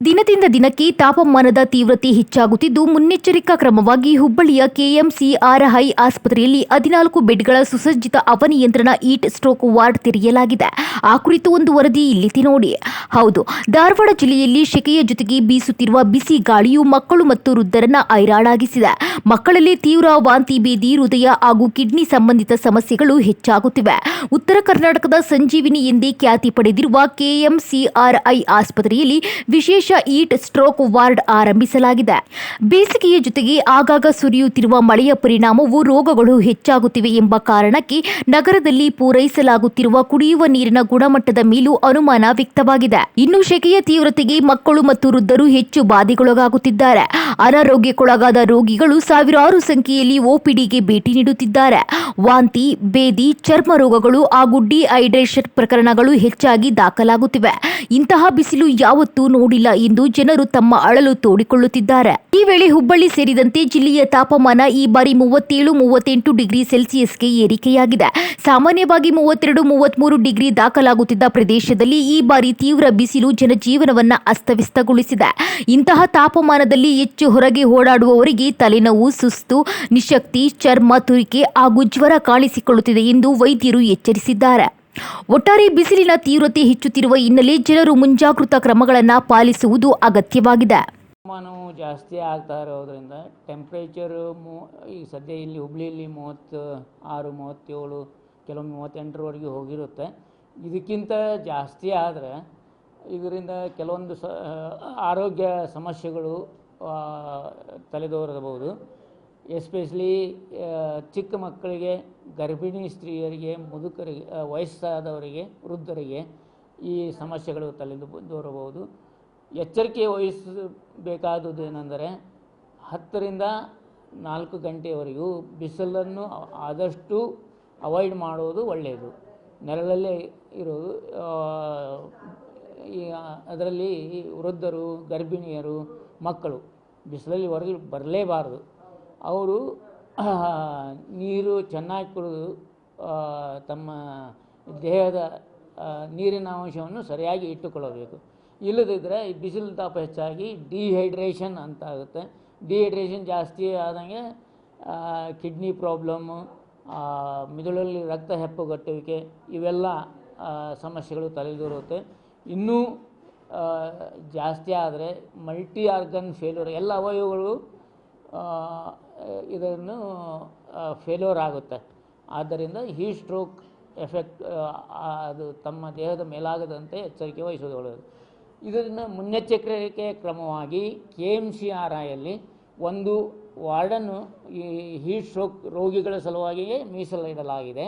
ದಿನದಿಂದ ದಿನಕ್ಕೆ ತಾಪಮಾನದ ತೀವ್ರತೆ ಹೆಚ್ಚಾಗುತ್ತಿದ್ದು, ಮುನ್ನೆಚ್ಚರಿಕಾ ಕ್ರಮವಾಗಿ ಹುಬ್ಬಳ್ಳಿಯ ಕೆಎಂಸಿಆರ್ಐ ಆಸ್ಪತ್ರೆಯಲ್ಲಿ 14 ಬೆಡ್ಗಳ ಸುಸಜ್ಜಿತ ಅವನಿಯಂತ್ರಣ ಈಟ್ ಸ್ಟ್ರೋಕ್ ವಾರ್ಡ್ ತೆರೆಯಲಾಗಿದೆ. ಆ ಕುರಿತು ಒಂದು ವರದಿ ಇಲ್ಲಿದೆ ನೋಡಿ. ಹೌದು, ಧಾರವಾಡ ಜಿಲ್ಲೆಯಲ್ಲಿ ಶೆಕೆಯ ಜೊತೆಗೆ ಬೀಸುತ್ತಿರುವ ಬಿಸಿ ಗಾಳಿಯು ಮಕ್ಕಳು ಮತ್ತು ವೃದ್ಧರನ್ನ ಹೈರಾಣಾಗಿಸಿದೆ. ಮಕ್ಕಳಲ್ಲಿ ತೀವ್ರ ವಾಂತಿ, ಭೇದಿ, ಹೃದಯ ಹಾಗೂ ಕಿಡ್ನಿ ಸಂಬಂಧಿತ ಸಮಸ್ಯೆಗಳು ಹೆಚ್ಚಾಗುತ್ತಿವೆ. ಉತ್ತರ ಕರ್ನಾಟಕದ ಸಂಜೀವಿನಿ ಎಂದೇ ಖ್ಯಾತಿ ಪಡೆದಿರುವ ಕೆಎಂಸಿಆರ್ಐ ಆಸ್ಪತ್ರೆಯಲ್ಲಿ ವಿಶೇಷ ಈಟ್ ಸ್ಟ್ರೋಕ್ ವಾರ್ಡ್ ಆರಂಭಿಸಲಾಗಿದೆ. ಬೇಸಿಗೆಯ ಜೊತೆಗೆ ಆಗಾಗ ಸುರಿಯುತ್ತಿರುವ ಮಳೆಯ ಪರಿಣಾಮವು ರೋಗಗಳು ಹೆಚ್ಚಾಗುತ್ತಿವೆ ಎಂಬ ಕಾರಣಕ್ಕೆ ನಗರದಲ್ಲಿ ಪೂರೈಸಲಾಗುತ್ತಿರುವ ಕುಡಿಯುವ ನೀರಿನ ಗುಣಮಟ್ಟದ ಮೇಲೂ ಅನುಮಾನ ವ್ಯಕ್ತವಾಗಿದೆ. ಇನ್ನು ಶೆಕೆಯ ತೀವ್ರತೆಗೆ ಮಕ್ಕಳು ಮತ್ತು ವೃದ್ಧರು ಹೆಚ್ಚು ಬಾಧೆಗೊಳಗಾಗುತ್ತಿದ್ದಾರೆ. ಅನಾರೋಗ್ಯಕ್ಕೊಳಗಾದ ರೋಗಿಗಳು ಸಾವಿರಾರು ಸಂಖ್ಯೆಯಲ್ಲಿ ಒಪಿಡಿಗೆ ಭೇಟಿ ನೀಡುತ್ತಿದ್ದಾರೆ. ವಾಂತಿ, ಭೇದಿ, ಚರ್ಮ ರೋಗಗಳು ಹಾಗೂ ಡಿಹೈಡ್ರೇಷನ್ ಪ್ರಕರಣಗಳು ಹೆಚ್ಚಾಗಿ ದಾಖಲಾಗುತ್ತಿವೆ. ಇಂತಹ ಬಿಸಿಲು ಯಾವತ್ತೂ ನೋಡಿಲ್ಲ ಎಂದು ಜನರು ತಮ್ಮ ಅಳಲು ತೋಡಿಕೊಳ್ಳುತ್ತಿದ್ದಾರೆ. ಈ ವೇಳೆ ಹುಬ್ಬಳ್ಳಿ ಸೇರಿದಂತೆ ಜಿಲ್ಲೆಯ ತಾಪಮಾನ ಈ ಬಾರಿ 37-38 ಡಿಗ್ರಿ ಸೆಲ್ಸಿಯಸ್ಗೆ ಏರಿಕೆಯಾಗಿದೆ. ಸಾಮಾನ್ಯವಾಗಿ 32-33 ಡಿಗ್ರಿ ದಾಖಲಾಗುತ್ತಿದ್ದ ಪ್ರದೇಶದಲ್ಲಿ ಈ ಬಾರಿ ತೀವ್ರ ಬಿಸಿಲು ಜನಜೀವನವನ್ನ ಅಸ್ತವ್ಯಸ್ತಗೊಳಿಸಿದೆ. ಇಂತಹ ತಾಪಮಾನದಲ್ಲಿ ಹೆಚ್ಚು ಹೊರಗೆ ಓಡಾಡುವವರಿಗೆ ತಲೆನೋವು, ಸುಸ್ತು, ನಿಶಕ್ತಿ, ಚರ್ಮ ತುರಿಕೆ ಹಾಗೂ ಜ್ವರ ಕಾಣಿಸಿಕೊಳ್ಳುತ್ತಿದೆ ಎಂದು ವೈದ್ಯರು ಎಚ್ಚರಿಸಿದ್ದಾರೆ. ಒಟ್ಟಾರೆ ಬಿಸಿಲಿನ ತೀವ್ರತೆ ಹೆಚ್ಚುತ್ತಿರುವ ಹಿನ್ನೆಲೆ ಜನರು ಮುಂಜಾಗೃತಾ ಕ್ರಮಗಳನ್ನು ಪಾಲಿಸುವುದು ಅಗತ್ಯವಾಗಿದೆ. ತಾಪಮಾನವು ಜಾಸ್ತಿ ಆಗ್ತಾ ಇರೋದ್ರಿಂದ ಟೆಂಪ್ರೇಚರು ಈಗ ಸದ್ಯ ಇಲ್ಲಿ ಹುಬ್ಳಿಯಲ್ಲಿ 36, 37, ಕೆಲವೊಮ್ಮೆ 38ರವರೆಗೆ ಹೋಗಿರುತ್ತೆ. ಇದಕ್ಕಿಂತ ಜಾಸ್ತಿ ಆದರೆ ಇದರಿಂದ ಕೆಲವೊಂದು ಆರೋಗ್ಯ ಸಮಸ್ಯೆಗಳು ತಲೆದೋರಬಹುದು. ಎಸ್ಪೆಷಲಿ ಚಿಕ್ಕ ಮಕ್ಕಳಿಗೆ, ಗರ್ಭಿಣಿ ಸ್ತ್ರೀಯರಿಗೆ, ಮುದುಕರಿಗೆ, ವಯಸ್ಸಾದವರಿಗೆ, ವೃದ್ಧರಿಗೆ ಈ ಸಮಸ್ಯೆಗಳು ತಲೆದೋರಬಹುದು. ಎಚ್ಚರಿಕೆ ವಹಿಸಬೇಕಾದುದು ಏನೆಂದರೆ 10ರಿಂದ 4 ಗಂಟೆಯವರೆಗೂ ಬಿಸಿಲನ್ನು ಆದಷ್ಟು ಅವಾಯ್ಡ್ ಮಾಡೋದು ಒಳ್ಳೆಯದು. ನೆರಳಲ್ಲೇ ಇರೋದು. ಅದರಲ್ಲಿ ವೃದ್ಧರು, ಗರ್ಭಿಣಿಯರು, ಮಕ್ಕಳು ಬಿಸಿಲಲ್ಲಿ ಹೊರಗೆ ಬರಲೇಬಾರದು. ಅವರು ನೀರು ಚೆನ್ನಾಗಿ ಕುಡಿದು ತಮ್ಮ ದೇಹದ ನೀರಿನ ಅಂಶವನ್ನು ಸರಿಯಾಗಿ ಇಟ್ಟುಕೊಳ್ಳಬೇಕು. ಇಲ್ಲದಿದ್ದರೆ ಈ ಬಿಸಿಲು ತಾಪ ಹೆಚ್ಚಾಗಿ ಡಿಹೈಡ್ರೇಷನ್ ಅಂತ ಆಗುತ್ತೆ. ಡಿಹೈಡ್ರೇಷನ್ ಜಾಸ್ತಿ ಆದಂಗೆ ಕಿಡ್ನಿ ಪ್ರಾಬ್ಲಮ್ಮು, ಮಿದುಳಲ್ಲಿ ರಕ್ತ ಹೆಪ್ಪುಗಟ್ಟುವಿಕೆ ಇವೆಲ್ಲ ಸಮಸ್ಯೆಗಳು ತಲೆದೋರುತ್ತೆ. ಇನ್ನೂ ಜಾಸ್ತಿ ಆದರೆ ಮಲ್ಟಿ ಆರ್ಗನ್ ಫೇಲ್ಯೂರ್, ಎಲ್ಲ ಅವಯವಗಳು ಇದನ್ನು ಫೇಲ್ಯೂರ್ ಆಗುತ್ತೆ. ಆದ್ದರಿಂದ ಹೀಟ್ ಸ್ಟ್ರೋಕ್ ಎಫೆಕ್ಟ್ ಅದು ತಮ್ಮ ದೇಹದ ಮೇಲಾಗದಂತೆ ಎಚ್ಚರಿಕೆ ವಹಿಸೋದು ಒಳ್ಳೆಯದು. ಇದರಿಂದ ಮುನ್ನೆಚ್ಚರಿಕೆ ಕ್ರಮವಾಗಿ ಕೆಎಂಸಿಆರ್ಐಯಲ್ಲಿ ಒಂದು ವಾರ್ಡನ್ನು ಈ ಹೀಟ್ ಸ್ಟ್ರೋಕ್ ರೋಗಿಗಳ ಸಲುವಾಗಿಯೇ ಮೀಸಲಿಡಲಾಗಿದೆ.